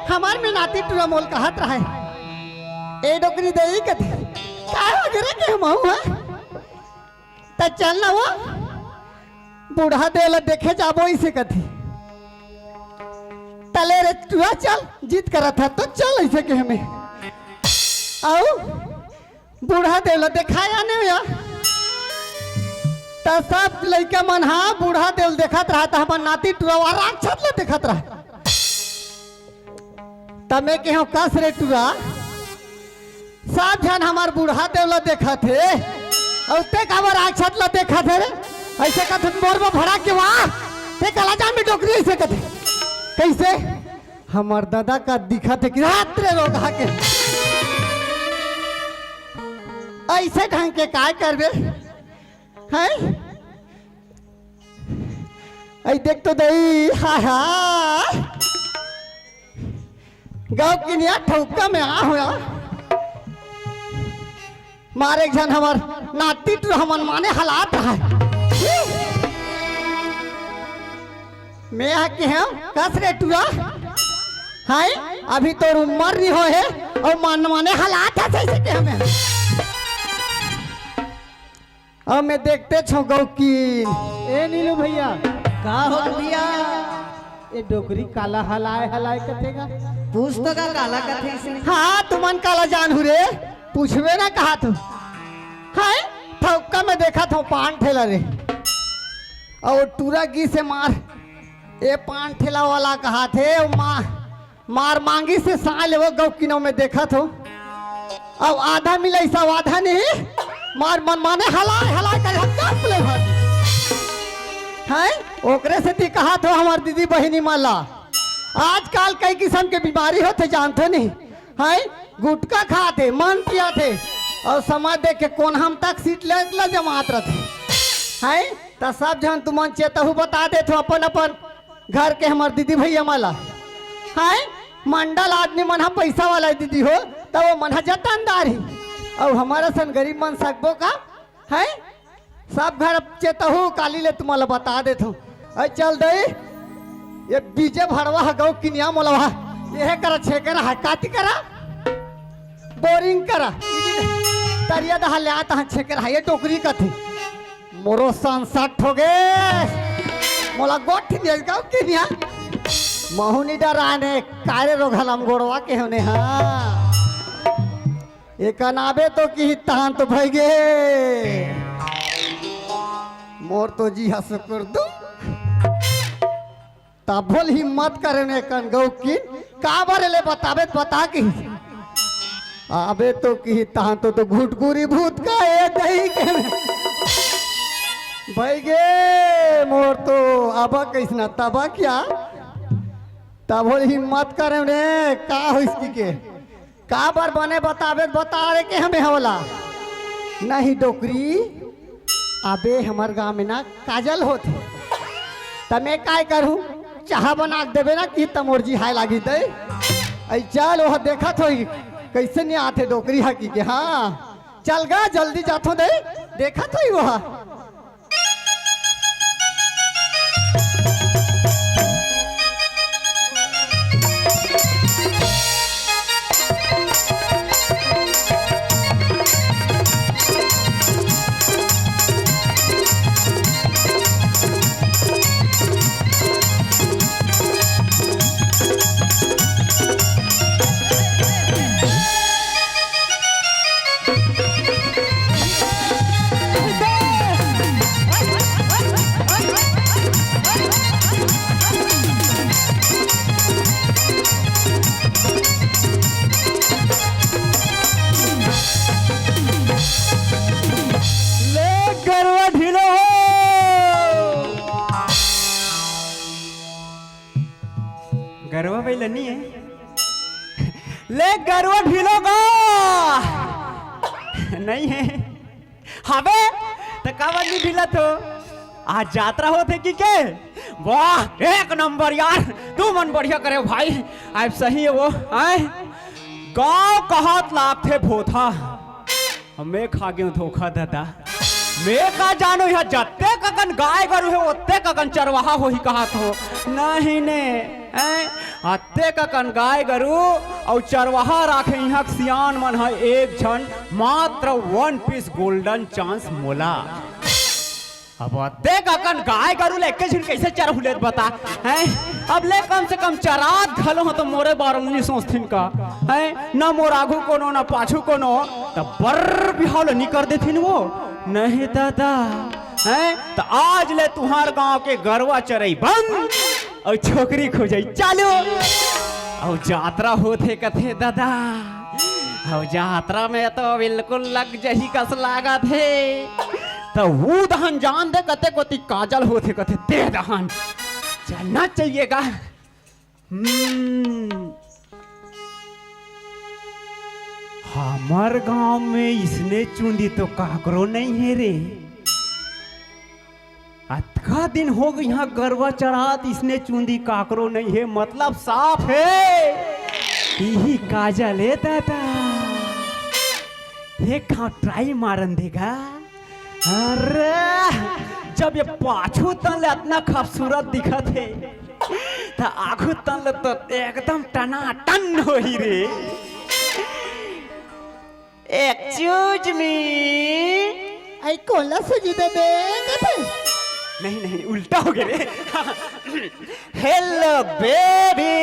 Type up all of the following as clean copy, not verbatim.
हमार में नाती टूरा मोल कहत रहे ए डोकरी देई कथी काय वगैरह के हम हुआ त चल ना वो बूढ़ा देला देखे जाबो इसे कथी तले रे टूरा चल जीत करा था तो चल ऐसे के हमें आओ बूढ़ा देला दिखाया नहीं या त सब लइका मन हाँ बूढ़ा देल देखत रहा था हमर नाती टूरा राक्षस ले देखत रहा तमे के हम कस रे टूरा सब जन हमार बूढ़ा देवला देखा थे और ते काबर राक्षस ला देखा थे रे ऐसे कथ मोर में भड़ा के वाह ते कला जान में डोकरी ऐसे कथे कैसे हमार दादा का दिखा थे कि रात रे रोगा के ऐसे ढंग के काय करबे हैं ऐ देख तो दई हा हा गाँव की निया ठौका में आ होया मारे जन हमार नाती टू हमन माने हालात है मैं आके हम कस रे टूरा हाय अभी तो उम्र नहीं हो है और मान माने हालात है जैसे के हमें और मैं देखते छो गाँव की ए नीलू भैया का हो भैया ये डोकरी काला हलाए हलाए कथेगा पूछ तो का काला कथे इसने हाँ तुमन काला जान हु रे पूछवे ना कहा तू हाय ठौका में देखा था पान ठेला रे और टूरा गी से मार ए पान ठेला वाला कहा थे मार मांगी से साल वो गौ किनो में देखा था अब आधा मिला ऐसा आधा नहीं मार मन माने हलाए हलाए कर हम काट ले भाई हाय ओकरे से ती कहा था हमार दीदी बहिनी माला आजकल कई किस्म के बीमारी होते जानते नहीं हाय गुटखा खाते मन पिया थे और समझ दे के कौन हम तक सीट ले जमात रहे हाय तो सब जन तुमन चेतहु बता दे तो अपन अपन घर के हमार दीदी भैया माला हाय मंडल आदमी मन हम पैसा वाला दीदी हो तो वो मन जतनदार ही और हमारा सन गरीब मन सकबो का है सब घर चेतहु काली ले तुम्हारा बता दे तो चल दे ये बीजे भरवा गौ किनिया मोलवा ये करा छे करा है काती करा बोरिंग करा तरिया दहा ले आता छे करा ये टोकरी का थी मोरो संसट हो गए मोला गोठ दे गौ किनिया महुनी डराने कारे रोघलम गोड़वा के होने हाँ ये कनाबे तो की तान तो भई गे मोर तो जी हस कर दू तबल हिम्मत करने कन गौ की का बारे ले बताबे बता की आबे तो की तान तो घुटगुरी भूत का ए दही के भई गे मोर तो अब कैसना तबा क्या तबल हिम्मत करने का हो इसकी के का बार बने बताबे बता रहे के हमें होला नहीं डोकरी अबे हमार गाँव में ना काजल होते तमें काय करूँ चाह बना देवे ना कि तमोरजी हाय लागी दे चल वह देखा थो कैसे नहीं आते डोकरी हकी के हाँ चल गा जल्दी जाथो दे देखा थो वह ले गरवा ढिलोगा नहीं है हवे तो कब नहीं ढिला तो आज यात्रा होते कि के वाह एक नंबर यार तू मन बढ़िया करे भाई अब सही है वो आए गाँव कहत लाख थे भोथा हमें खा गए धोखा दादा मैं का जानो यह जत्ते ककन गाय गरु है ओत्ते ककन चरवाहा हो ही कहा हो नहीं ने अत्ते ककन गाय गरु और चरवाहा राखे यहाँ सियान मन है एक झन मात्र 1 पीस गोल्डन चांस मोला अब अत्ते ककन गाय गरु ले के झन कैसे चरहुले बता हैं अब ले कम से कम चरात घलो हो तो मोरे बारंगनी सोचथिन का है ना मोर आगू कोनो ना पाछू कोनो तब बर बिहाल नहीं कर देथिन वो नहीं दादा हैं तो आज ले तुम्हार गांव के गरवा चरई बंद और छोकरी खोजई चालू और यात्रा होते कथे दादा और यात्रा में तो बिल्कुल लग जही कस लागत है तो वो दहन जान दे कते कोती काजल होते कथे दे दहन चलना चाहिएगा हमार गांव में इसने चुंदी तो काकरो नहीं है रे अतका दिन हो गई यहाँ गरवा चढ़ात इसने चुंदी काकरो नहीं है मतलब साफ है यही काजल है दादा एक ट्राई मारन देगा अरे जब ये पाछू तन इतना खूबसूरत दिखत है तो आगू तन तो एकदम टनाटन हो ही रे एक्सक्यूज मी आई कोला सुजी दे दे नहीं नहीं उल्टा हो गया रे हेलो बेबी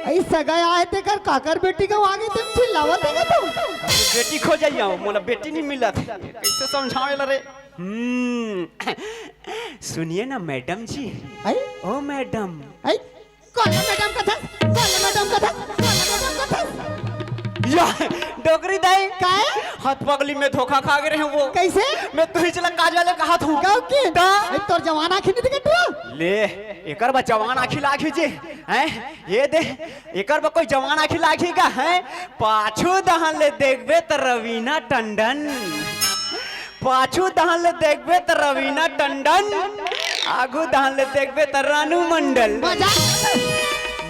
आई सगाई आए थे कर काकर बेटी का आगे तुम चिल्लावत है तुम बेटी खो जाइए मोला बेटी नहीं मिला था कैसे समझावे रे सुनिए ना मैडम जी आई ओ मैडम आई कोला मैडम कथा कोला मैडम कथा कोला मैडम कथा या डोगरी दाई काय हाथ पगली में धोखा खा गए हैं वो कैसे मैं तो ही चला काजल कहा था गाँव की तोर जवान आखी नहीं दिखत ले एकर बा जवान आखी लाखी जी हैं ये दे एकर बा कोई जवान आखी लाखी का है पाछू दहन ले देखबे त रवीना टंडन पाछू दहन ले देखबे त रवीना टंडन आगू दहन ले देखबे त रानू मंडल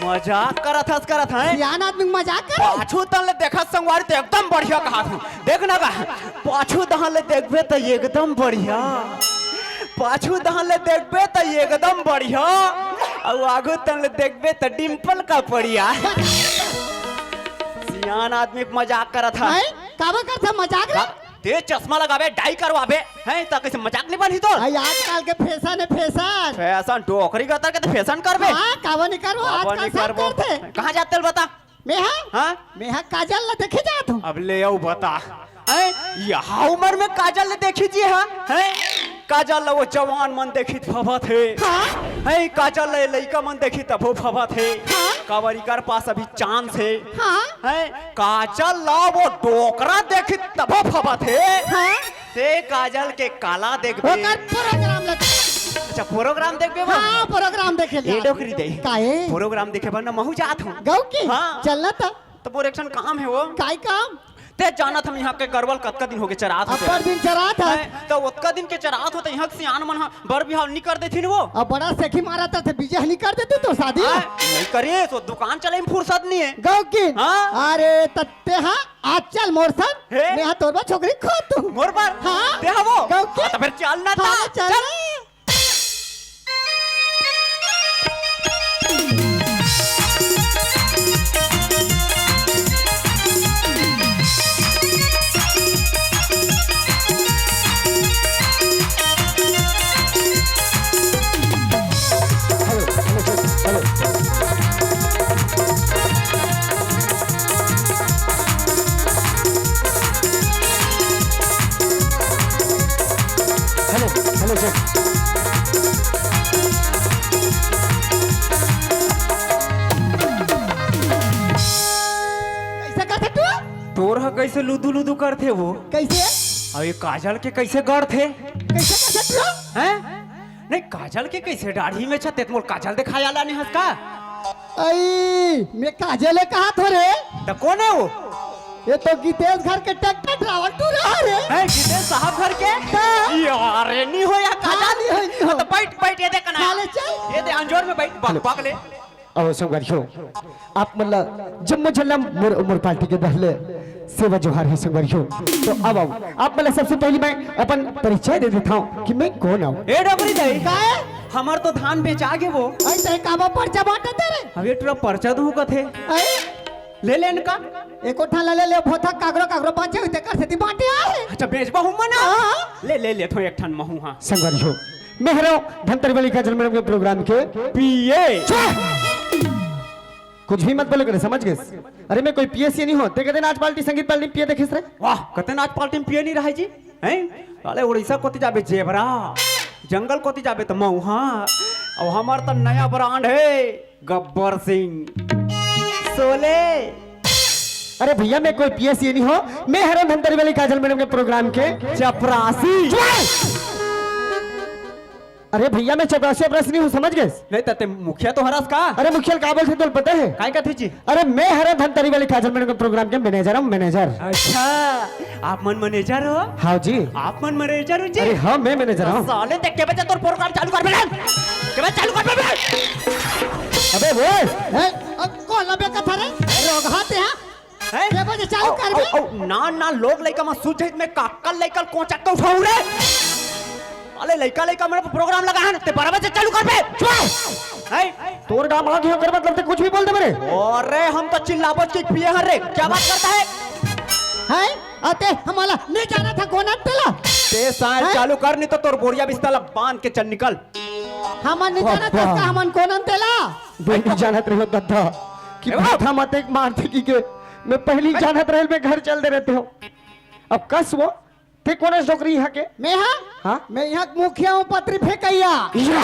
मजाक करत है यान आदमी मजाक कर पाछू दहन ले देखत संगवारी तो एकदम बढ़िया कहा था देख ना का पाछू दहन ले देखबे त एकदम बढ़िया पाछू दहन ले देखबे त एकदम बढ़िया और आगू तन ले देखबे त डिंपल का बढ़िया सियान आदमी मजाक करत है काबा करता मजाक रे ते चश्मा लगावे डाई करवावे हैं त कैसे मजाक नहीं बनी तो आई आजकल के फैशन है फैशन फैशन टोकरी का तर के फैशन करबे हां काबा नहीं करो आजकल सब करते कहां जाते हो बता मैं हां काजल ला देखे जात हूं अब ले आओ बता हैं यहाँ उम्र में काजल ले देखी जी हां हैं काजल वो जवान मन देखी फबत है है काजल ले लइका मन देखी तब फबत है कावरी कर पास अभी चांस है है काजल ला वो डोकरा देखी तब फबत है ते काजल के काला देखबे ओकर प्रोग्राम लग अच्छा प्रोग्राम देखबे हां प्रोग्राम देखे ए डोकरी दे काहे प्रोग्राम देखे बन महू जात हूं गाँव की हां चलना था तो प्रोडक्शन काम है वो काय काम ते जानत हम यहाँ के गरवल कतका दिन हो गए चरात होते अपर दिन चरात है तो उतका दिन के चरात होते यहाँ सियान मन बर बिहाव नहीं कर देथिन वो अब बड़ा सेखी मारा था बीजे नहीं कर देते तो शादी नहीं करे तो दुकान चले में फुर्सत नहीं है गाँव की हाँ? अरे तत्ते हाँ आज चल मोर संग हे? मैं तोरबा छोकरी खो तू मोर पर हाँ? ते वो गाँव की? तो फिर चलना था हाँ, चल कैसे करते तू तोर कैसे लुदू लुदू करते वो कैसे और ये काजल के कैसे गढ़ थे कैसे करते तू हैं नहीं काजल के कैसे दाढ़ी में छते मोर काजल दिखाया ला नहीं हंस का आई मैं काजले कहा थो रे वो ये तो गीतेश घर के ट्रैक्टर ड्राइवर तू रहा रे। है गीतेश साहब घर के हाँ। यार नहीं हो या काजा हाँ, नहीं हो, नहीं हो। तो बैठ ये देख ना चले चल। ये दे अंजोर में बैठ भाग ले अब संगवारियों आप मतलब जम्मू झल्ला मोर उमर पार्टी के दहले सेवा जोहार है संगवारियों। तो अब आओ आप मतलब सबसे पहले मैं अपन परिचय दे देता हूँ कि मैं कौन हूँ। ए डोगरी दई काहे हमार तो धान बेचा गे वो ऐसे काबा पर्चा बांटे तेरे। अबे तोरा पर्चा दू कथे ऐ ले लेन का एको ठाला ले भोथा कागरो कागरो बांचे होते कर सेती बांटे आए। अच्छा बेचबा हूं मना हाँ। ले थो एक ठन महू हां संगवारियों मैं हरो धनतेरस वाली का जन्म के प्रोग्राम के पीए कुछ भी मत बोले करे समझ गए। अरे मैं कोई पीएससी नहीं हो ते कहते नाच पार्टी संगीत पार्टी पिए देखे रे। वाह कते नाच पार्टी में पिए नहीं रहा जी हैं अरे उड़ीसा कोती जाबे जेबरा जंगल कोती जाबे तो मऊहा और हमार तो नया ब्रांड है गब्बर सिंह सोले। अरे भैया मैं कोई पीएससी नहीं हो मैं हरो धनतेरस वाली काजल मैडम के प्रोग्राम के चपरासी। अरे भैया मैं चपरासी अपरासी नहीं हूँ समझ गए। नहीं तते मुखिया तो हरास का अरे मुखिया काबल से तो पता है काय का थी जी अरे मैं हरो धनतेरस वाली काजल मैडम के प्रोग्राम के मैनेजर हूँ मैनेजर। अच्छा आप मन मैनेजर हो हाँ जी आप मन मैनेजर हो जी अरे हाँ मैं मैनेजर हूँ। साले देख के बच्चा तोर प्रोग्राम चालू कर बेटा के बच्चा चालू कर बेटा अबे वो ए कौन लबे कथा रे रोग हाथे हां ये बजे चालू कर बे। ना लोग लइका में सूझे में काकल लइका कोचा के उठाऊ रे अरे लइका मेरे प्रोग्राम लगा है ते बराबर से चालू कर बे है तोर गाँव आगे होकर मतलब ते कुछ भी बोल दे मेरे। अरे हम तो चिल्लाबो के पिए हर रे क्या बात करता है हैं आते हमारा नहीं जाना था कोना तेला ते साल हैं? चालू कर नहीं तो तोर बोरिया बिस्ताला बांध के चल निकल हमन नहीं जाना था बाबा। हमन कोना तेला बेटी जानत रहो दद्दा कि ए बाप। माथा मत एक मारते की के मैं पहली जानत रहल में घर चल दे रहते हो। अब कस वो ते कौन नौकरी यहाँ के मैं हां हाँ मैं यहाँ मुखिया हूँ पत्री फेंकैया। या।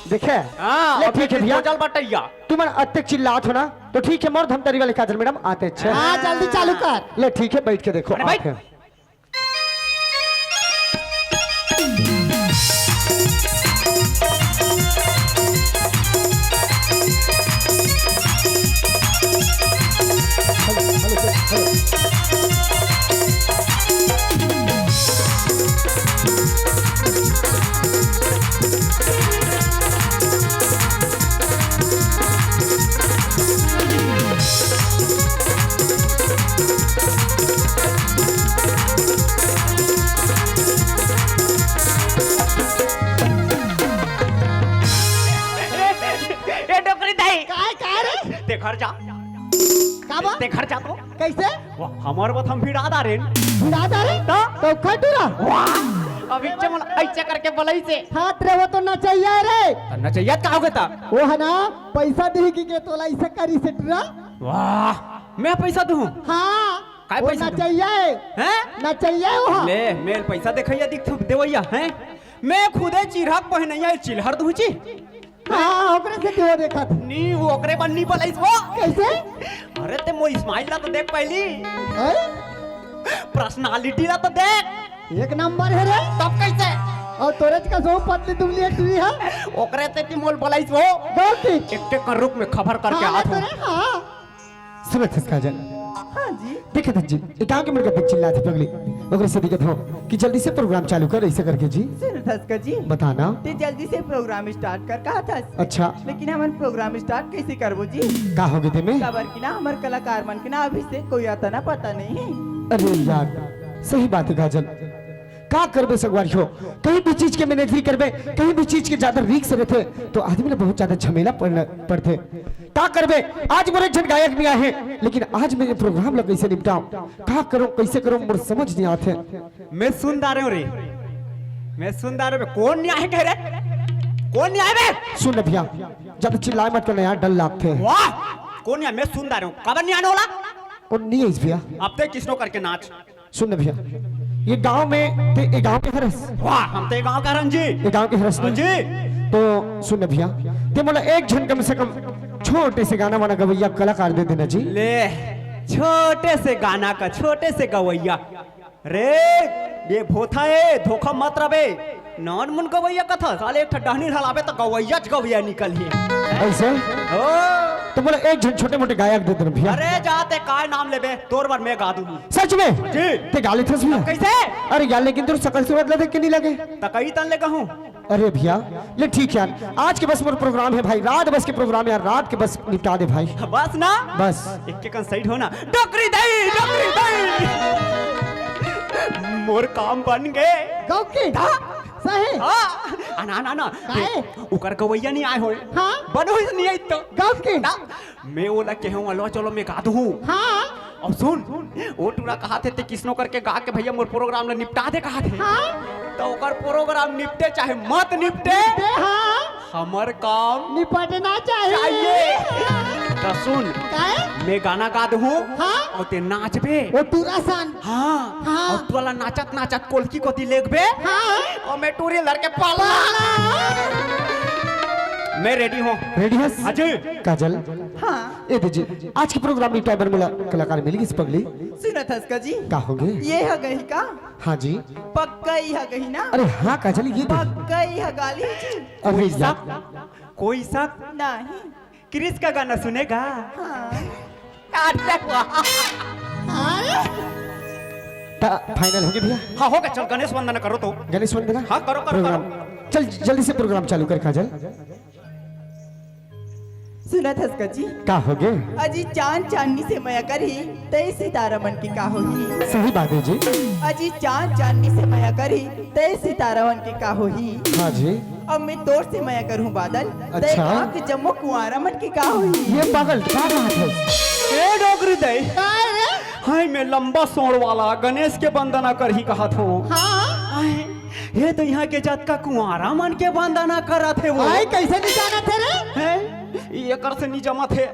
देखे हां ले ठीक है भैया चल बटैया तुम अत्यक चिल्लात हो ना तो ठीक है मोर धमतरी वाले काजल मैडम आते अच्छे हाँ जल्दी चालू कर। ले ठीक है बैठ के देखो अरे बैठ। आते हैं। ए डोकरी दई काय रे ते घर जा काबा ते घर जा तो कैसे हमार बात हम भिड़ा रे दादा रे तो खटूरा अभी चमल ऐसे करके बोलाई से हाथ रे वो तो ना चाहिए रे करना चाहिए का होगा ता वो है ना पैसा दे की के तोला ऐसे करी से टूरा। वाह मैं पैसा दूं हाँ काय वो पैसा ना दूं? चाहिए हैं ना चाहिए वो ले मेल पैसा देखैया दिख देवैया हैं मैं खुदे चिरहक पहनैया चिल्हर दूची हाँ ओकरे से क्यों देखा था नी वो ओकरे बन्नी पलाइस वो कैसे अरे ते मो इस्माइल ला तो देख पहली ऐ? पर्सनालिटी ला तो देख एक नंबर है रे तब कैसे और तोरज का सो पतली दुबली टुरी है ओकरे ते ती मोल पलाइस वो गलती एक कर रुक में खबर करके हाँ आत हूं तोरे हाँ सुनो थे काजल हाँ जी देखे थे जी एक गांव के मुर्गा देख चिल्लाते पगली ओकरे से दिक्कत हो कि जल्दी से प्रोग्राम चालू कर ऐसे करके जी धसका जी बताना। ते जल्दी से प्रोग्राम स्टार्ट कर कहा था अच्छा लेकिन हमन प्रोग्राम स्टार्ट कैसे करबो जी का हो गए थे मैं खबर की ना हमार कलाकार मन के ना अभी से कोई आता ना पता नहीं है। अरे यार सही बात है काजल का करबे सगवार हो कहीं भी चीज के मैनेजरी करबे कहीं भी चीज के ज्यादा रिक्स रहते तो आदमी ने बहुत ज्यादा झमेला पड़ते का करबे आज मोरे जन गायक भी आए हैं लेकिन आज मैं ये प्रोग्राम लग कैसे निपटाऊं का करूं कैसे करूं मुझे समझ नहीं आते। मैं सुन दा रहा हूं रे मैं सुन दा रहा हूं कौन नहीं आए कह रहे कौन नहीं आए बे सुन भैया जब चिल्लाए मत करना यार डर लगते हैं। वाह कौन नहीं आए मैं सुन दा रहा हूं कब नहीं आने वाला और नहीं है इस भैया अब ते किसनो करके नाच सुन भैया ये गांव में ये गांव के हरस वाह हम ते गांव का रंजी ये गांव के हरस जी तो सुन भैया ते बोला एक झन कम से कम छोटे से गाना वाना गवैया कलाकार दे देना जी। ले छोटे से गाना का छोटे से गवैया रे ये भोथा है धोखा मत रबे नॉन मन गवैया कथा साले एक डहनी हलावे तो गवैया गवैया निकल ही ऐसे ओ तो बोला एक झन छोटे मोटे गायक दे देना भैया। अरे जाते काय नाम लेबे तोर बार मैं गा दूंगी सच में जी। ते गाले थस भैया कैसे अरे यार लेकिन तेरे शकल सूरत लगे कि नहीं लगे तकई तन ले कहूं अरे भैया ले ठीक यार आज के बस मोर प्रोग्राम है भाई रात बस के प्रोग्राम है यार रात के बस निपटा दे भाई बस ना बस एक के कन साइड हो ना डोकरी दई मोर काम बन गए गाँव की सही हाँ ना ना ना काहे? उकर गवैया नहीं आए हो हाँ बनो ही नहीं आई तो गाँव की मैं वो लग के हूँ अलो चलो मैं गा दूँ हाँ अब सुन वो टूरा कहा थे किसनो करके गा के भैया मोर प्रोग्राम ने निपटा दे कहा थे हाँ तो ओकर प्रोग्राम निपटे चाहे मत निपटे हाँ हमर काम निपटना चाहिए चाहिए तो सुन काहे? मैं गाना गा दूँ हाँ और ते नाचबे वो टूरा सन हाँ हाँ। और तू वाला नाचत नाचत कोलकी कोती लेगबे हाँ और मैं टूरी लड़के पाला मैं रेडी हूँ रेडी हस अजय काजल हाँ ए दीजिए आज के प्रोग्राम में टाइमर मिला कलाकार मिल गई इस पगली सुनत हस्का जी का हो गए ये है गही का हाँ जी पक्का ही है गही ना अरे हाँ काजल ये देख पक्का ही है गाली जी अरे कोई यार शक कोई शक नहीं क्रिस का गाना सुनेगा हाँ फाइनल हो गया भैया हाँ होगा चल गणेश वंदना करो तो गणेश वंदना हाँ करो करो प्रोग्राम करो चल जल्दी से प्रोग्राम चालू कर काजल सुनत हस्का जी का हो गए अजी चांद चांदनी से मया करी तय सितारा मन की का होही सही बात है जी अजी चांद चांदनी से मया करी तय सितारा मन की का होही हाँ जी अब मैं तोर से मया करूँ बादल तय अच्छा। आँख जमो कुआरा मन की का होही ये पागल क्या बात है ए डोगरी दे हाय मैं लंबा सोड़ वाला गणेश के वंदना कर ही कहा था हाँ ये तो यहाँ के जात का कुंवारा मन के वंदना करा थे वो भाई कैसे निशाना थे रे हैं ये कर से नहीं जमा थे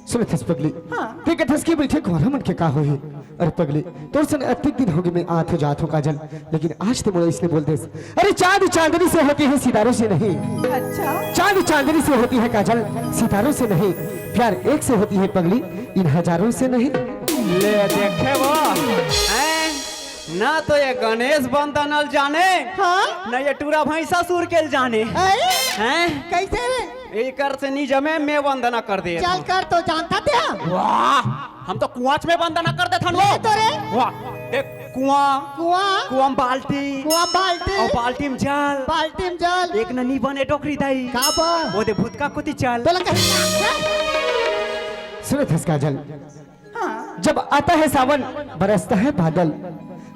सुन थस पगली हाँ। ठीक है थस के बैठे घोड़ा मन के का हो ही अरे पगली तोर सन अत्यधिक दिन हो गए मैं आत हो जात हूँ काजल लेकिन आज तो मुझे इसने बोल दे अरे चांद चांदनी से होती है सितारों से नहीं अच्छा चांद चांदनी से होती है काजल सितारों से नहीं प्यार एक से होती है पगली इन हजारों से नहीं ले देखे वो हैं? ना तो ये गणेश वंदनल जाने हाँ ना ये टूरा भैंसा सूर के जाने अरे हैं कैसे रे एकर से नहीं जमे मैं वंदना कर दे चल कर तो जानता थे हम वाह हम तो कुआंच में वंदना कर देता ले तो रे वाह देख कुआं कुआं कुआं में बाल्टी कुआं बाल्टी और बाल्टी में जल बाल्टी में जल एक ननी बने टोकरी दाई का बा वो दे भूत का कुती चल तो लगा सुनो थस काजल हाँ जब आता है सावन बरसता है बादल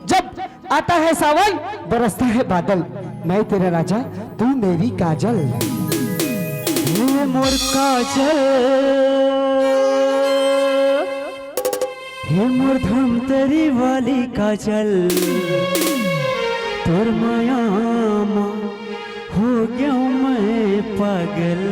जब आता है सावन बरसता है बादल मैं तेरा राजा तू मेरी काजल ये मोर काजल हे मोर धम तेरी वाली काजल तोर माया हो गया मैं पागल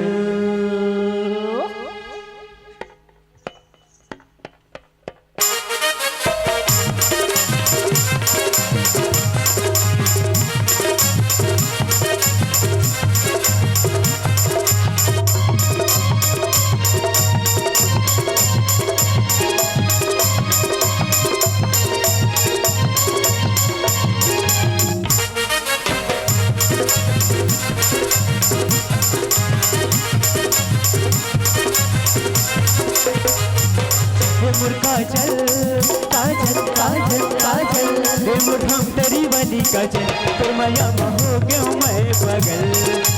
मुठम तेरी वाली काजल तोर माया हो गयो मैं पागल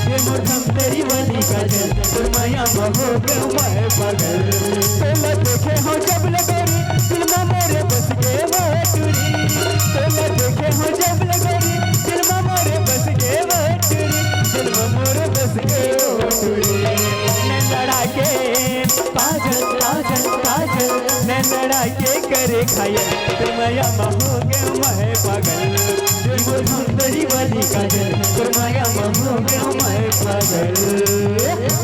ये मुठम तेरी वाली काजल तोर माया हो गयो मैं पागल तोला देखे हो जब लगोरी दिल में मोरे बस गए वो टूरी तोला देखे हो जब लगोरी दिल में मोरे बस गए वो टूरी दिल में मोरे बस गए वो टूरी मैं लड़ा के काजल काजल काजल मैं लड़ा के करे खाया तोर माया हो गयो मैं पागल तेरी वाली काजल तोर माया हो गयो मैं पागल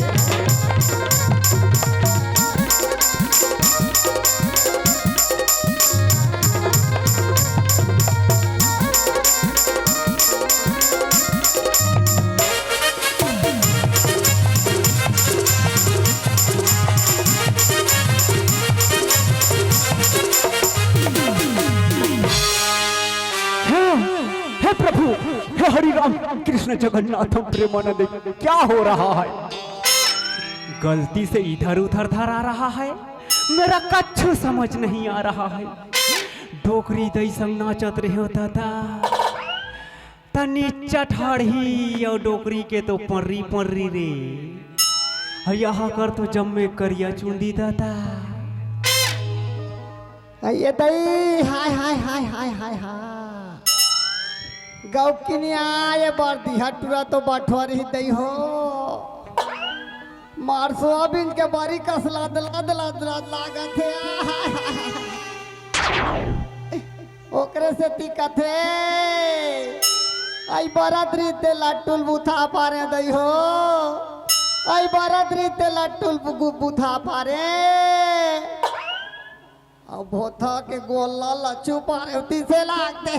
हे प्रभु हे हरि राम कृष्ण जगन्नाथ प्रेमानंद क्या हो रहा है गलती से इधर उधर धरा रहा है मेरा कच्छु समझ नहीं आ रहा है। डोकरी दई संग नाचत रहे होता था नीचा ठाड़ी और डोकरी के तो पर्री पर्री रे। यहाँ कर तो जम्मे करिया चुंदी दाता। ये दई हाय हाय हाय हाय हाय हाय गौ किनिया ये बर्दी हटुरा तो बठवारी दई हो मार सोयाबीन के बारी कस लाद लाद लाद लाद लागत है ओकरे से दिक्कत है आई बरादरी ते लट्टुल बुथा पारे दई हो आई बरादरी ते लट्टुल बुथा पारे अब भोथा के गोला लच्चू पारे होती से लागते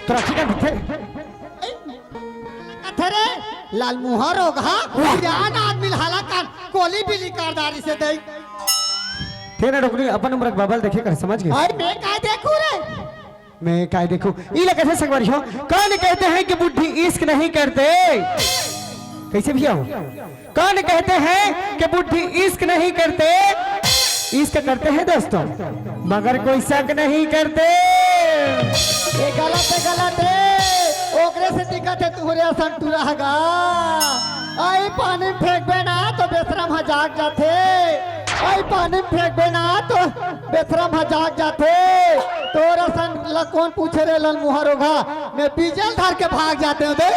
तोरा की का अथरे लाल मुहर होगा जान आदमी हाला कान कोली बिली कारदारी से दई तेरा डोकरी अपन उम्र बाबल देखे कर समझ गए। आई मैं काय देखूं रे मैं काय देखूं ई लगे थे संगवारी हो कौन कहते हैं कि बुढ़ी इश्क नहीं करते कैसे भैया हो कौन कहते हैं कि बुढ़ी इश्क नहीं करते इश्क करते हैं दोस्तों मगर कोई शक नहीं करते। ये गलत है ओकरे से दिक्कत है तुहरे असन टूरागा आई पानी फेंकबे ना तो बेशरम हजाक जाते आई पानी फेंकबे ना तो बेशरम हजाक जाते तोर असन कौन पूछे रे लन मुहर होगा मैं बीजल धर के भाग जाते हूँ दे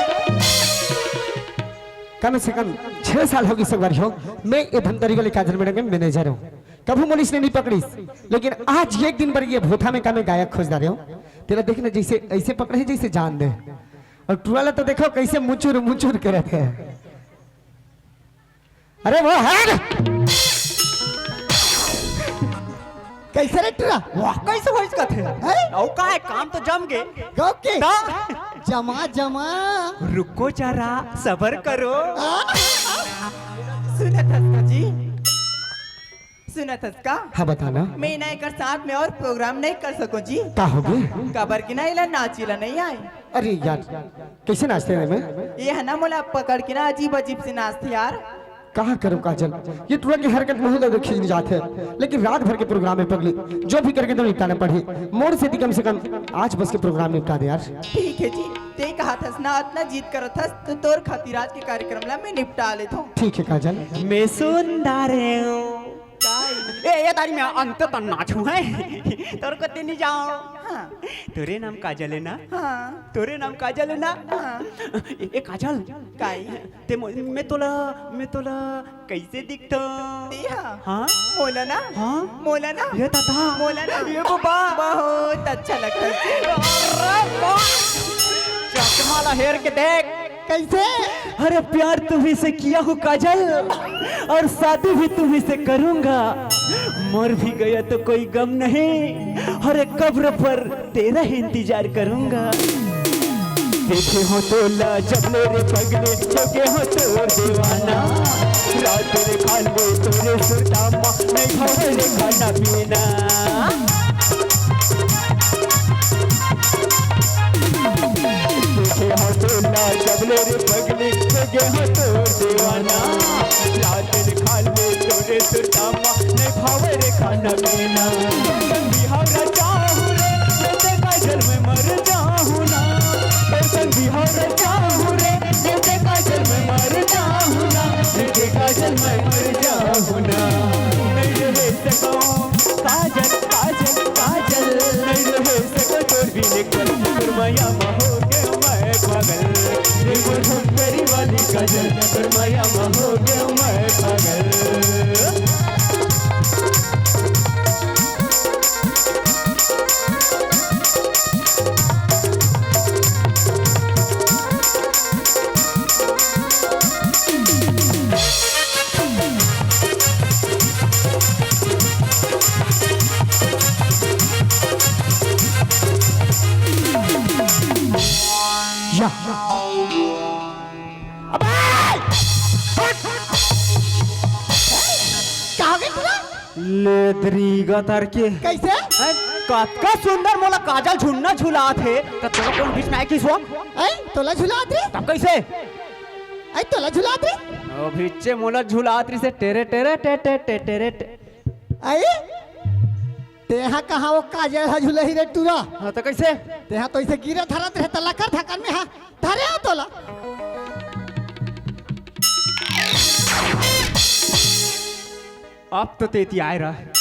कम से कम 6 साल होगी संगवारी हो मैं ये धमतरी वाले काजल मैडम के मैनेजर हूँ कभी पुलिस ने नहीं पकड़ी लेकिन आज एक दिन पर ये भूथा में मैं गायक खोज रहे हो तेरा देखना जैसे ऐसे पकड़े जैसे जान दे और टूवाला तो देखो कैसे मुचुर मुचुर के रहते हैं। अरे वो है कैसे रे टूरा वाह कैसे हो इसका थे औ का है काम तो जम गए गौ के ता जमा जमा रुको जरा सबर करो। सुनत हस का जी सुनत हस का हाँ बताना मैं नहीं कर साथ में और प्रोग्राम नहीं कर सकूं जी क्या हो गई कबर की ना नाचीला नहीं आई अरे यार कैसे नाचते हैं मैं ये है ना मोला पकड़ के ना अजीब अजीब से नाचते यार कहाँ करूँ काजल ये टूरा की हरकत बहुत ज्यादा खींच जाते हैं लेकिन रात भर के प्रोग्राम में पगली जो भी करके तो निपटाना पड़े मोड़ से कम से कम आज बस के प्रोग्राम निपटा दे यार। ठीक है जी ते कहा था ना इतना जीत कर था तो तोर खातिर आज के कार्यक्रम ला मैं निपटा लेता हूँ। ठीक है काजल मैं सुंदर हूँ ये तारी में अंत तन नाचू है तोर को ते नहीं जाओ। हाँ तोरे नाम काजल है ना हाँ तोरे नाम काजल है ना हाँ ए काजल काई ते मैं तोला कैसे दिखता हाँ हाँ मोला ना हाँ मोला ना ये दादा मोला ना ये बाबा बहुत अच्छा लगता है। चश्मा ला हेर के देख कैसे अरे प्यार तुम्ही से किया हूँ काजल और शादी भी तुम्ही से करूंगा मर भी गया तो कोई गम नहीं अरे कब्र पर तेरा इंतजार करूंगा। देखे हो तो ला जब मेरे पगले चौके हो तो दीवाना रात रे खाने तोरे सुरतामा नहीं खावे रे खाना पीना देखे हो तो ला जब मेरे पगले चौके हो तो दीवाना रात रे खाने तोरे सुरतामा नहीं खावे रे खाना पीना बिहार चाहूं रे जैसे काजल में मर जाऊं ना बिहार चाहूं रे जैसे काजल में मर जाऊं ना जैसे काजल में मर जाऊं ना नहीं रह सकूं काजल काजल काजल नहीं रह सकूं तोर भी निकल फरमाया हो गया मैं पागल देखो मेरी वाली काजल फरमाया हो गया मैं पागल। लेदरी गतर के कैसे कतका सुंदर मोला काजल झुन्ना झुला थे तब तो कौन बीच में आए किस वो ऐ तोला झुला दे तब कैसे आई तोला झुला दे ओ भिच्चे मोला झुलात रही से टेरे टेरे टे टे टे टेरे टे। आई तेहा कहाँ वो काजल है झूले ही रे टूरा हाँ तो कैसे तेहा तो इसे गिरे धरत रहे तला कर धकन में हाँ धरे हो तोला अब तो तेती आए रहा है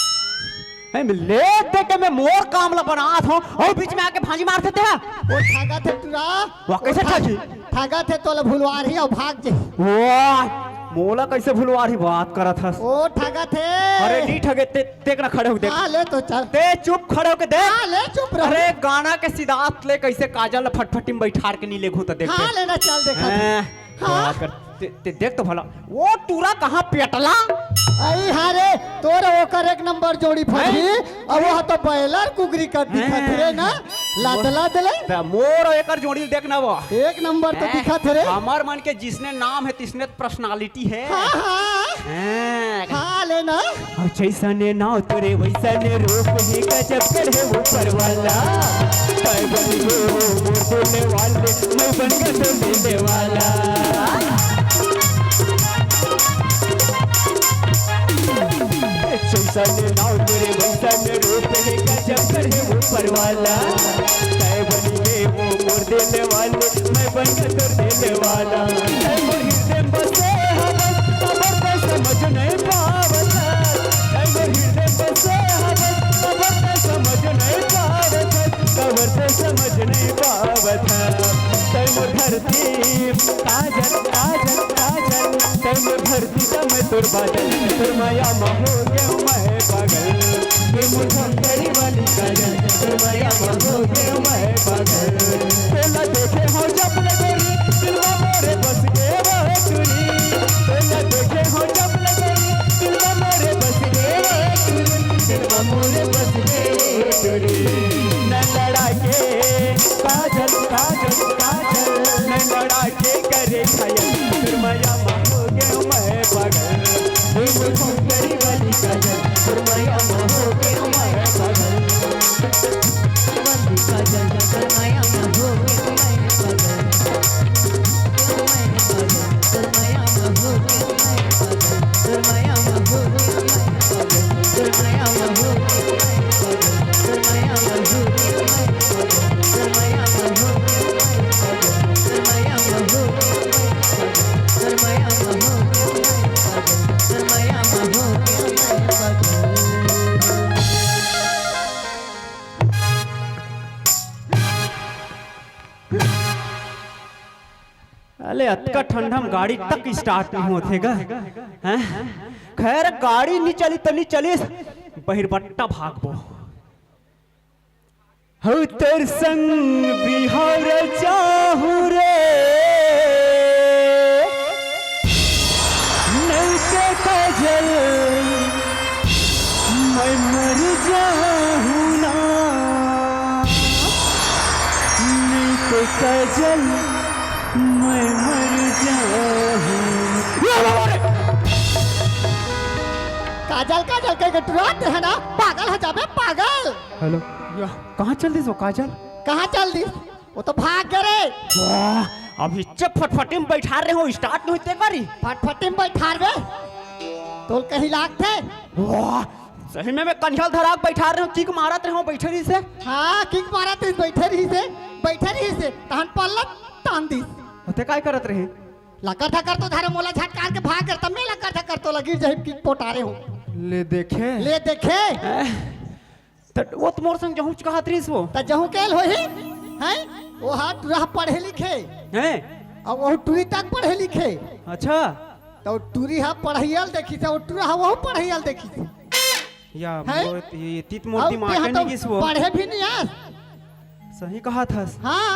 मैं ले दे के मैं मोर काम ला बनात हूँ और बीच में आके भांजी मार देते हैं वो ठागा थे टूरा वो कैसे ठागी? ठागा थे तोला भूलवा रही और भाग जे वाह मोला कैसे भूलवा रही बात करा था ओ ठागा थे अरे नी ठगे देख ना खड़े हो देख हाँ ले तो चल ते चुप खड़े होके देख हाँ ले चुप रह अरे गाना के सिद्धार्थ ले कैसे काजल फटफटी में बैठार के नीले घूता देख हाँ लेना चल देखा हैं, हाँ। बात कर ते देख तो भला वो टूरा कहाँ पेटला आई हारे तोर ओकर एक नंबर जोड़ी फंसी अब वो तो बैलर कुगरी कर दिखत रे ना लादला दले ते मोर एकर जोड़ी देखना वो एक नंबर तो दिखत रे हमार मन के जिसने नाम है तिसने पर्सनालिटी है हाँ हाँ हैं। हाँ लेना जैसा ने नाव तुरे वैसा ने रूप ही गजब करे ऊपर वाला काय बन गए हो मोर बोलने वाले मैं बन गया तो देने वाला जैसा ने नाव तुरे वैसा ने रूप ही गजब करे ऊपर वाला काय बन गए हो मोर देने वाले मैं बन गया तो देने वाला मोर हृदय बसे हवन खबर पे समझ नहीं पावता हृदय बसे हवन खबर पे समझ नहीं पावता खबर से समझ नहीं पावता तैमोर धरती काजल काजल काजल तैमोर धरती तम तोर बादल तोर माया महो गयो मैं पागल ये मुझे वाली काजल तोर माया महो गयो मैं पागल पहला देखे हो जब लगोरी दिलवा मोरे बस गए वो चुरी पहला देखे हो जब लगोरी दिलवा मोरे बस गए वो चुरी दिलवा मोरे बस गए वो चुरी न लड़ा के काजल काजल काजल न लड़ा के करे खायल फिर माया हो गया मैं पागल ये मुझे तेरी वाली काजल फिर माया हो गया मैं पागल वाली काजल फिर माया हो गया मैं पागल फिर माया हो गया मैं पागल फिर माया हो गया मैं पागल फिर माया हो गया मैं पागल फिर माया हो गया मैं पागल फिर माया हो गया मैं पागल फिर माया हो गया मैं पागल फिर माया हो गया मैं पागल फिर माया हो गया मैं पागल अले अतका ठंडा में गाड़ी तक स्टार्ट नहीं होतेगा हैं खैर गाड़ी नहीं चली तो नहीं चली बहिरबट्टा भागबो हो तेर संग बिहार चाहू रे नहीं के काजल मैं मर जाऊं ना नहीं के काजल मैं मर जाऊं काजल काजल के गटरात है ना पागल है जाबे पागल हेलो कहाँ चल दी वो काजल कहाँ चल दी वो तो भाग गए रे वाह अभी चप फटफटी में बैठा रहे हो स्टार्ट नहीं होते करी फटफटी में बैठा रे तो कहीं लाग थे वाह सही में मैं कंझल धरा के बैठा रहे हो किक मारत रहे हो बैठे रही से हाँ किक मारा थे बैठे रही से तहन पल्लत तान दी होते काय करत रहे लकर था कर तो धारे मोला झटकार के भाग कर तब मैं लकर था कर तो लगी जही किक पोटारे हो ले देखे ले देखे तो वो तुम और संग जहूं कहत रही वो त जहू केल होही हैं वो हाथ रह पढ़े लिखे हैं अब वो टूरी तक पढ़े लिखे अच्छा तो टूरी हा पढ़ियल देखी से वो टूरा हा वो पढ़ियल देखी से या हैं? ये तीत मूर्ति माटे नहीं किस वो पढ़े भी नहीं यार सही कहा था हाँ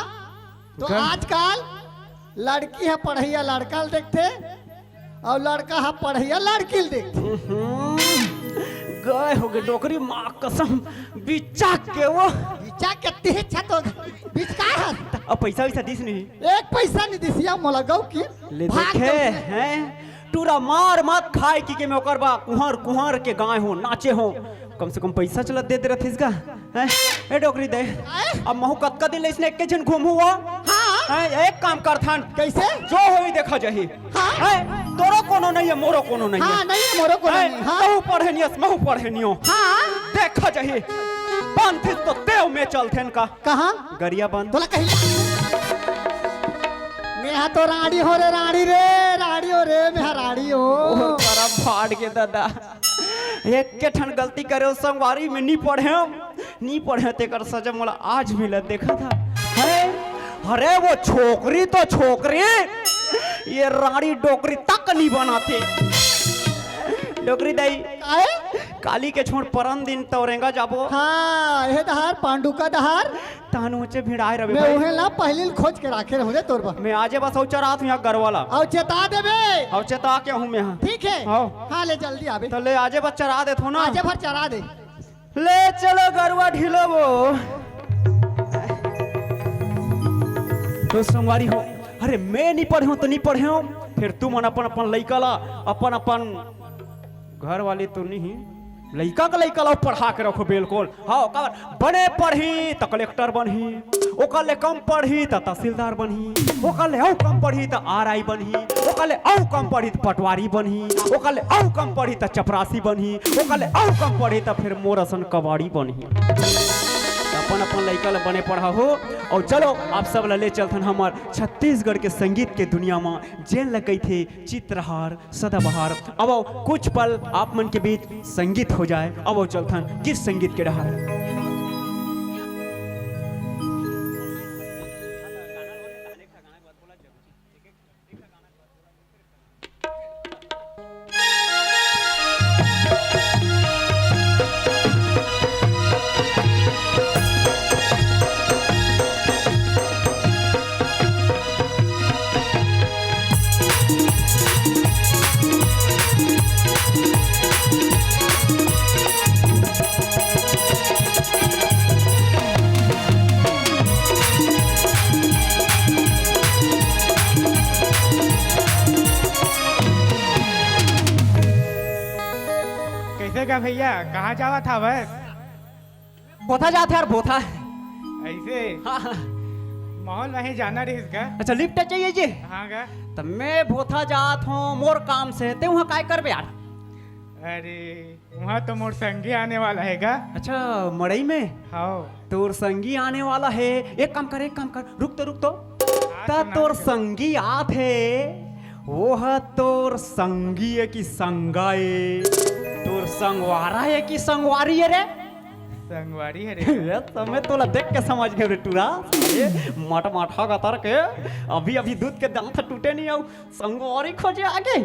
तो क्या? आजकल लड़की है पढ़ैया लड़का देखते और लड़का है पढ़ैया लड़की देखते गए हो गए डोकरी माँ कसम बिचा के वो बीचा कितनी है छतो बीच का है अब पैसा वैसा दिस नहीं एक पैसा नहीं दिसिया मोला गौ की ले भाग देखे दो। हैं टूरा मार मत खाए की में ओकर बा कुहर कुहर के गाय हो नाचे हो कम से कम पैसा चला दे रथिस का हैं ए डोकरी दे अब महू कतका दिन ले इसने एक के जन घूम हुआ हाँ एक काम करथन कैसे? जो होई देखा जही हाँ। तोरो कोनो नहीं है मोरो कोनो नहीं हाँ है नहीं मोरो को नहीं हाँ तू पढ़े नियस महू पढ़े नियो हाँ देखा जही पंथिस तो देव में चलथेन का कहाँ गरिया बंद तोला कहीं मेहा तो राड़ी हो रे राड़ी हो रे मेहा राड़ी हो और करा फाड़ के दादा एक के ठन गलती करे उस संगवारी में नहीं पढ़े ते कर सजा मोला आज मिला देखा था अरे वो छोकरी तो छोकरी ये राड़ी डोकरी तक नहीं बनाते डोकरी दाई आए काली के छोड़ परन दिन तौरेंगा जाबो हाँ ये दहार पांडु का दहार तान ऊंचे भिड़ाए रवे मैं भाई उहे ला पहले खोज के राखे रहूं रे तोर बा मैं आजे बस औचा रात हूं यहाँ गरवाला और चेता देबे और चेता के हूं मैं यहाँ ठीक है हाँ। हाँ ले जल्दी आबे तो ले आजे बस चरा देथो ना आजे भर चरा दे ले चलो गरवा ढिलो वो तो संगवारी हो अरे मैं नहीं पढ़े हूं तो नहीं पढ़े हूं फिर तुम अपन अपन लइका ला अपन अपन घर वाली तो नहीं लइका का लइका ला पढ़ा के रखो बिल्कुल हाँ कबर बने पढ़ी तो कलेक्टर बनही ओकर ले कम पढ़ी तो तहसीलदार बनही ओकर ले औ कम पढ़ी तो आरआई बनही ओकर ले औ कम पढ़ी तो पटवारी बनही ओकर ले औ कम पढ़ी तो चपरासी बनही ओकर ले औ कम पढ़ी तो फिर मोरसन कबाड़ी बनही अपन अपन लइका ला बने पढ़ा हो और चलो आप सब ला ले चलथन हमार छत्तीसगढ़ के संगीत के दुनिया में जेल लगे थे चित्रहार सदाबहार अब आओ कुछ पल आप मन के बीच संगीत हो जाए अब आओ चलथन किस संगीत के डहार कैसे का भैया कहाँ जावा था बस बोथा जाते यार बोथा ऐसे हाँ, हाँ। माहौल वहीं जाना रही का अच्छा लिफ्ट चाहिए जी हाँ का तो मैं बोथा जात हूँ मोर काम से ते वहाँ काय करबे यार अरे वहाँ तो मोर संगी आने वाला है का अच्छा मड़ई में हाँ तोर संगी आने वाला है एक काम कर रुक तो ता तोर संगी आत है वो है तोर संगी है कि संगाए तोर संगवारा है कि संगवारी है रे संगवारी है रे ये समय तोला देख के समझ गए रे टूरा मट माठा का तर के अभी दूध के दांत टूटे नहीं आऊ संगवारी खोजे आगे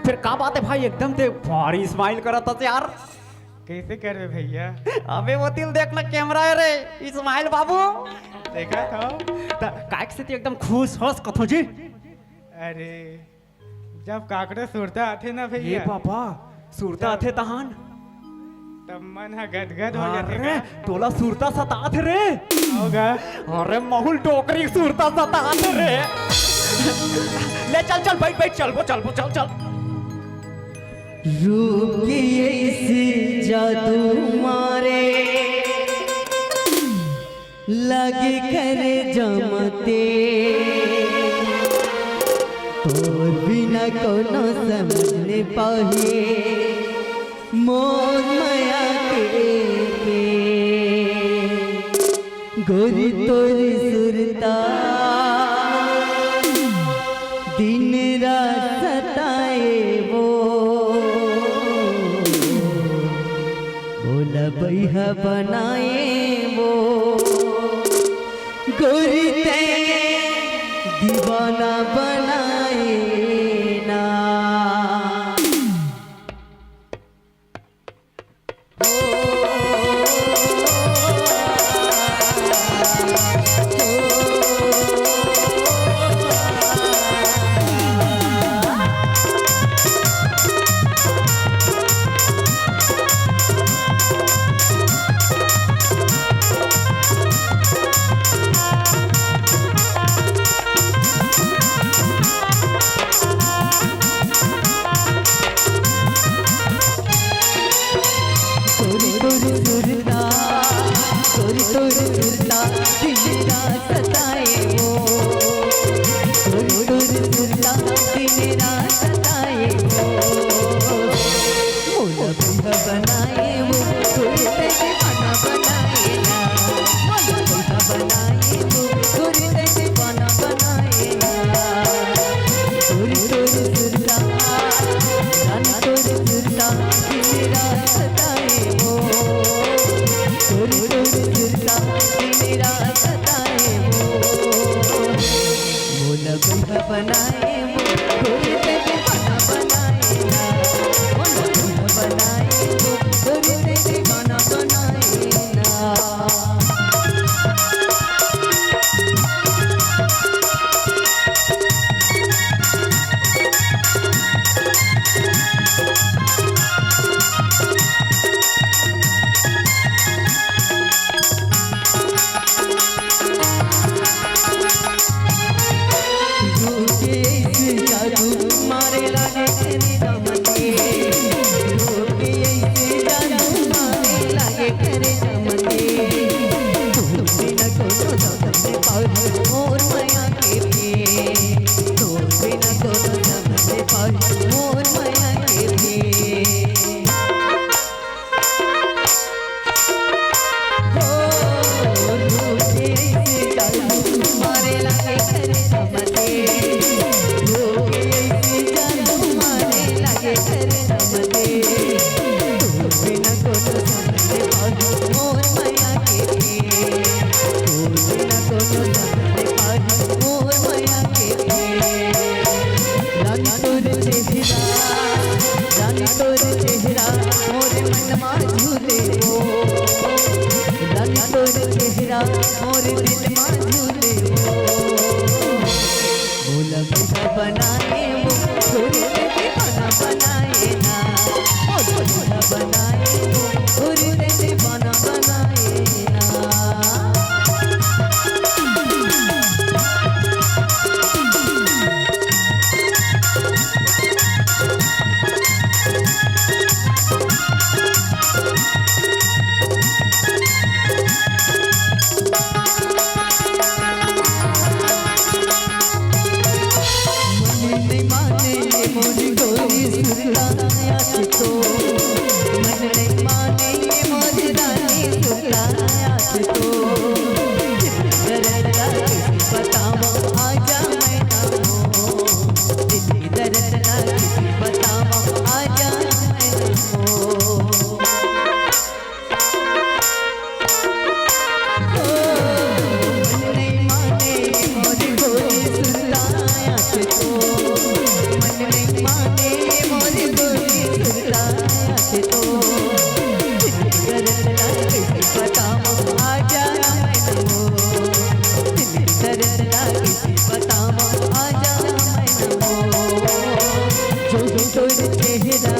फिर का बात है भाई एकदम ते भारी स्माइल करत था यार कैसे कर रहे भैया अबे वो तिल देखना कैमरा है रे इस्माइल बाबू देखा था काक से ते एकदम खुश होस कथो जी अरे जब काकड़ा सुरता आते ना ये भैया पापा सुरता थे तहान तब मन हा गदगद हो जाते अरे तोला सुरता सतात रे होगा अरे महुल टोकरी सुरता सतात रे ले चल बैठ चल रूप के ऐसे जादू मारे लगे करे जमते तोर बिना कोनो समझने पाए मोर माया के गोरी तोरी सुरता दिन रात सताए वो बोला बैहा बनाए वो गोरी ते दीवाना बनाए ना भैया बनाए वो गुरुते दीवाना बनाए ना मोला भैया बनाए वो गुरुते दीवाना बनाए ना तोरी तोरी सुरता रानी तोरी सुरता मेरा सताए वो तोरी तोरी सुरता मेरा सताए वो मोला भैया बनाए वो गुरुते दीवाना बनाए ना मोला भैया बनाए वो गुरुते दीवाना बनाए ना मारे लागे तेरी रमते लोके ऐसे जादू मारे लागे तेरे रमते तुमने न कोनो दमने पार मोर माया के पे तुमने न कोनो दमने पार मोर माया के पे हो लोके ऐसे जादू मारे लागे तेरे रमते करे नमते तू बिना कोनो समझे पार मोर माया के तू बिना कोनो समझे पार मोर माया के रानी तोर चेहरा मोर मन मा झूले हो रानी तोर चेहरा मोर दिल मा झूले हो मोला भैया बनाए वो गुरुते दीवाना बनाए ना मोला बनाए वो गुरुते दीवाना बनाए ना मोरी गोरी सुरलाया तो मन नहीं माने ये मोरी रानी सुरलाया तो दर्द लागे बतावा आजा मैं ना हो दर्द लागे बतावा आजा मैं ना हो मन नहीं माने मोरी गोरी सुरलाया तो मन नहीं माने मोरी गोरी सुरलाया तो दर्द लागे बतावा आजा मैं न हो दर्द लागे बतावा आजा मैं न हो जो तोर चेहरा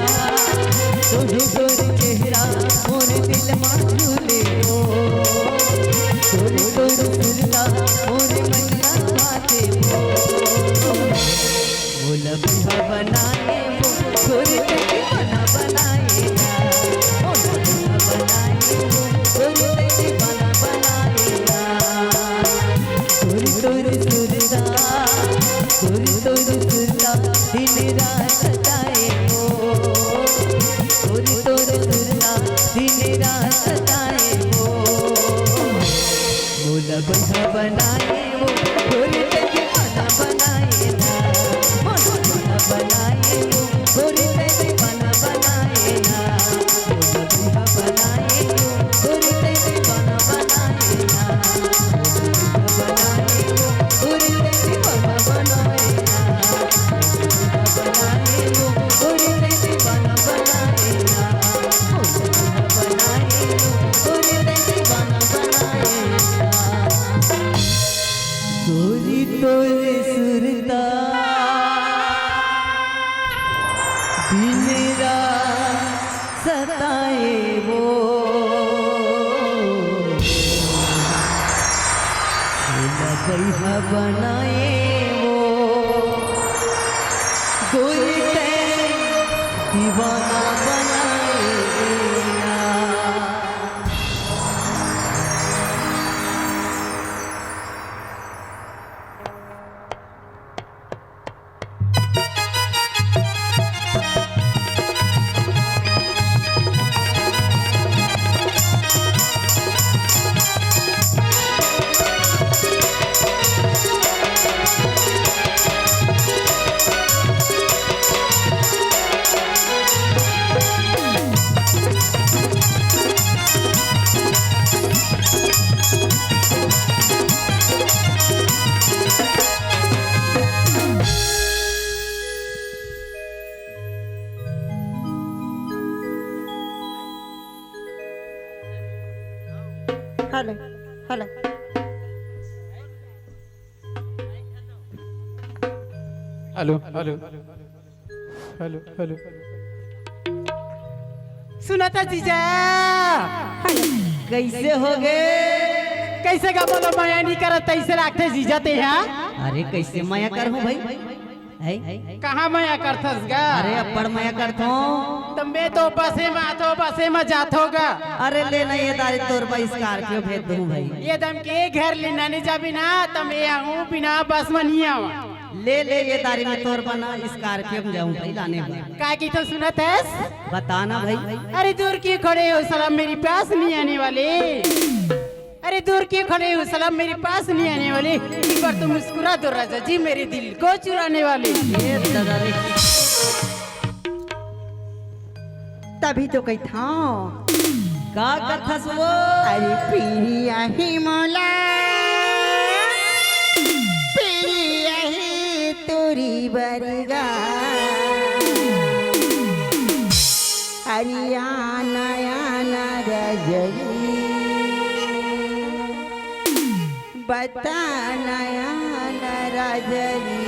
मोर दिल मा झूले हो तोर सुरता मोर मन मा बाते हो मोला भैया बनाए वो गुरुते दीवाना बनाए ना मोला भैया बनाए वो गुरुते दीवाना बनाए ना तोरी तोरी सुरता दिन रात सताए हो तोरी तोरी सुरता दिन रात सताए हो मोला भैया बनाए वो गुरुते दीवाना बनाए ना मोला बनाए वो गुरुते दीवाना बनाए ना मोला भैया बनाए वो गुरुते दीवाना बनाए ना मोला बनाए वो गुरुते दीवाना बनाए ना मोला बनाए वो गुरुते दीवाना बनाए ना मोला बनाए वो गुरुते दीवाना बनाए ना तोरी तोरी सुरता दिन रात सताए वो मोला भैया बनाए वो गुरुते दीवाना बनाए ना hello hello hello hello hello hello सुना था जीजा कैसे हो गए? कैसे का बोलो माया नहीं करत ऐसे रखते जीजा ते यहाँ अरे कैसे माया कर हूँ भाई? है? कहाँ माया करथस गा? अरे अप्पड़ माया करता हूँ। तब मैं तो बसे में जात होगा। अरे ले नहीं ये दारी तोर पर स्कॉर्पियो भेज दूँ भाई। ये दम के घर लेना नहीं जा बिना तब मैं आऊँ बिना बस में नहीं आवा। ले ले ये दारी में तोर बना स्कॉर्पियो में जाऊँ भाई लाने भाई। का की तो सुनत है? बताना भाई। अरे दूर क्यों खड़े हो सलाम मेरे पास नहीं आने वाले। अरे दूर क्यों खड़े हो सलाम मेरे पास नहीं आने वाले। एक बार तो मुस्कुरा दो राजा जी मेरे दिल को चुराने वाले। ये दादा रे। तभी तो कही था का कथस वो? अरे पिरिया ही मोला पिरिया ही तोरी बरगा हरियाणा याना रजनी बता नया रजनी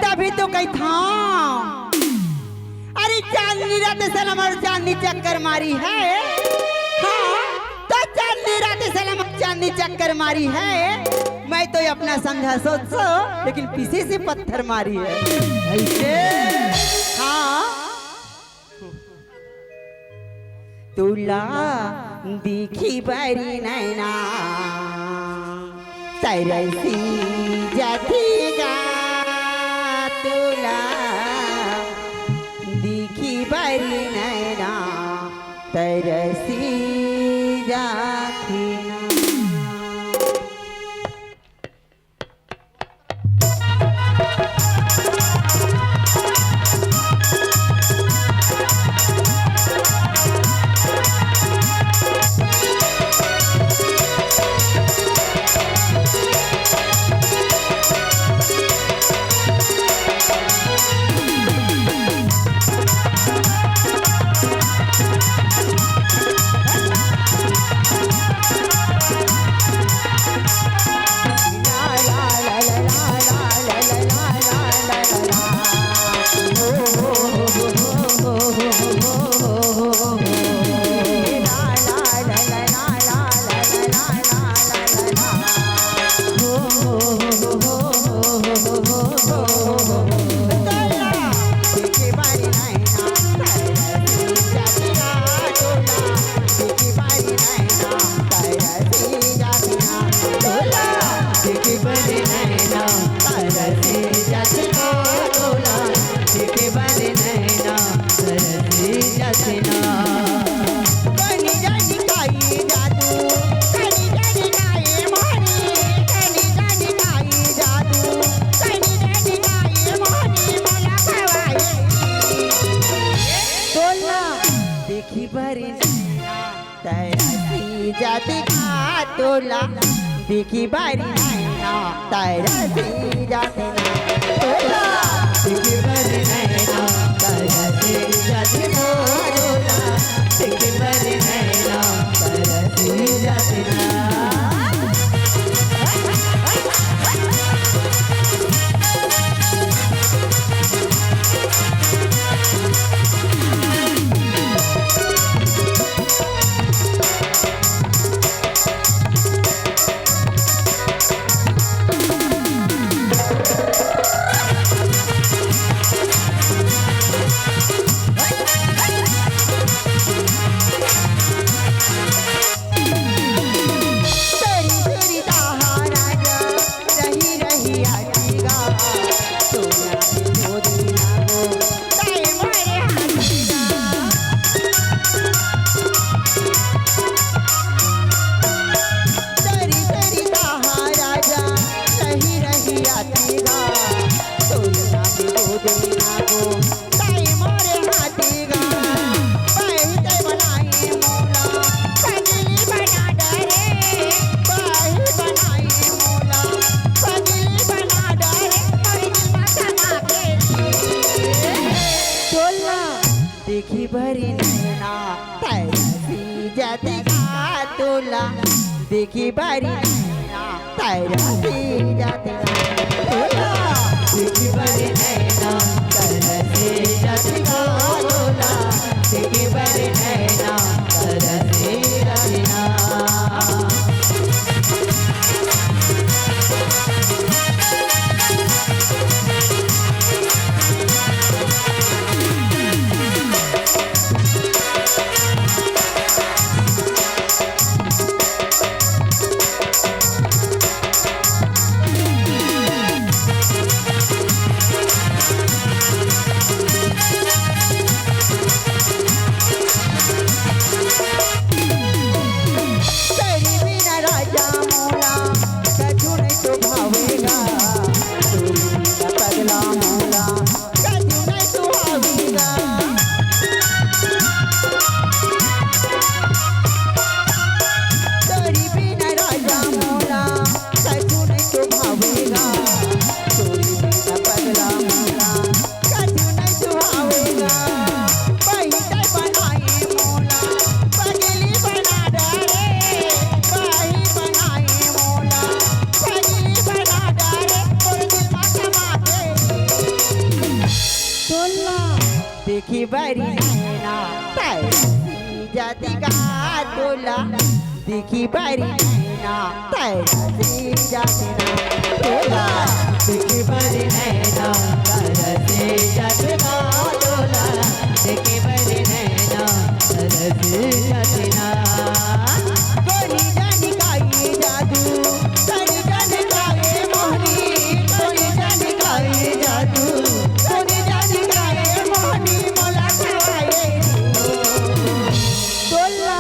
तभी तो कही था। अरे चांदनी रात सलाम और चांदनी चक्कर मारी है। हाँ तो चांदनी रात सलाम चांदनी चक्कर मारी है। मैं तो अपना समझा सोचो लेकिन पीछे से पत्थर मारी है ऐसे। हाँ तुला दिखी बरी नैना तरसी जातीगा। तुला दिखी बरी नैना तरसी जाती ना। तोला देखी बारी नैना तरसी जाती ना। तोला देखी बारी नैना तरसी जाती ना। तोला देखी बारी नैना तरसी जाती ना। देखी भरी नैना तरसी जाती ना। तोला देखी भरी नैना तरसी जाती ना। तोला देखी भरी नैना तरसी जाती ना। तोला देखी भरी नैना तरसी जाती ना। देखी बरी नैना तैसी जाति का तोला देखी बरी नैना तैसी जाति का तोला देखे बड़े नैना तरसे जगना डोला देखे बड़े नैना तरसे जगना कोनी जानी का ये जादू कोनी जानी का ये मोहनी कोनी जानी का ये जादू कोनी जानी का ये मोहनी मोला खाए तोला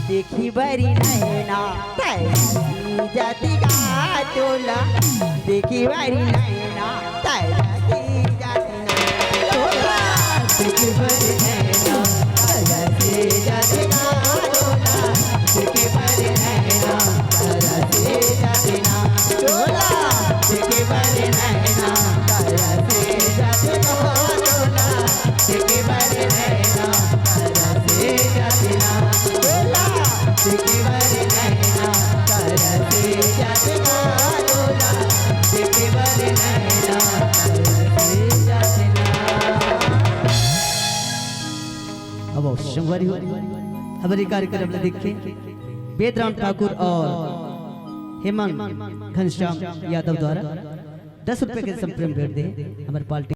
देखी बरी नैना तैसी जाति का तोला देखी बरी नैना तैसी जाति का तोला देखे बड़े नैना तरसे जगना डोला देखे बड़े नैना तरसे जगना डोला देखे बड़े नैना तरसे जगना डोला देखे बड़े नैना तरसे जगना डोला देखे बड़े नैना तरसे जगना डोला देखे बड़े नैना तरसे जगना। अब अवश्य हमारे कार्यक्रम में देखे वेदराम ठाकुर और हेमंत घनश्याम यादव द्वारा 10 रुपए के संप्रेम भेंट दे हमारे पार्टी